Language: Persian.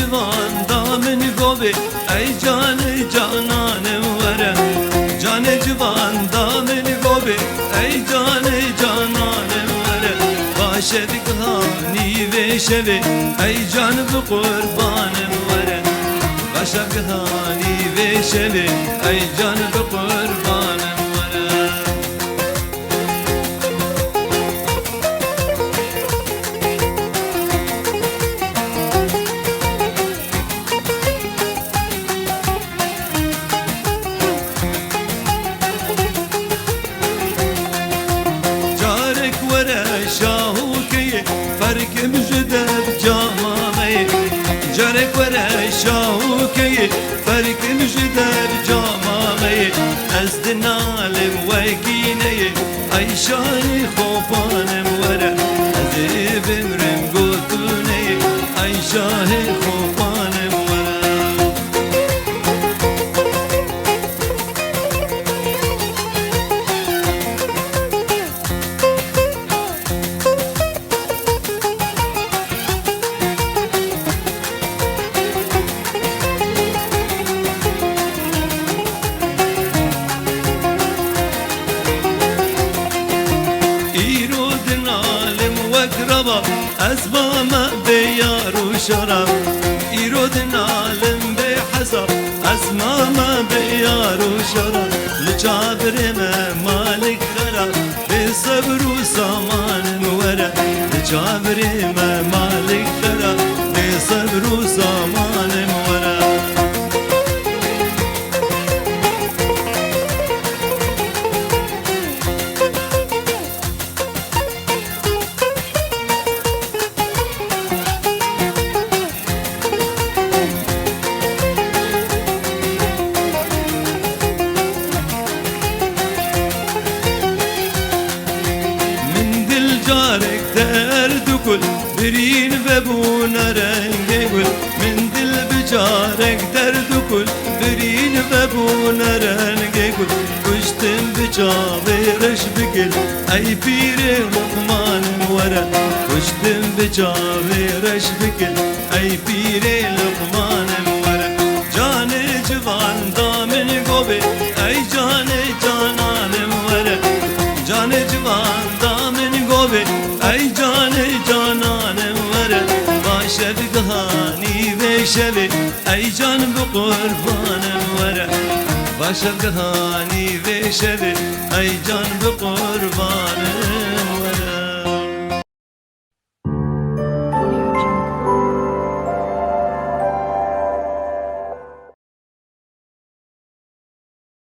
جوان دامن گوه ای جان جانانم وره جان جوان دامن گوه ای جان جانانم وره باشد کهانی و شوه ای جان به قربانم وره باشد کهانی و شوه ای جان به قربانم وره شاهوكي فرق مجدب جامامي جارك ورا شاهوكي فرق مجدب جامامي أزدنا لمواكيني أي شاي خوفان ورا أزيب مرم قوتوني أي شاي خوفان ورا ربا أسبام بيار وشراب يرود نعلم بحسب أسمام بيار وشراب لجابر ما مالك خراب بصبر وسامان ورا لجابر ما مالك خراب بصبر وسامان ورا جارك درد كل برين ببونا رنگ گل من دل بجارك درد كل برين ببونا رنگ گل كشتم بجاورش بگل اي پیر لقمان ورا كشتم بجاورش بگل اي پیر لقمان ورا جان جوان دامن گوبه اي جان جانان ورا جان جوان دامن گوه ای جان جانانم وره باشد کهانی و شوه ای جان به قربانم وره باشد کهانی و شوه ای جان به قربانم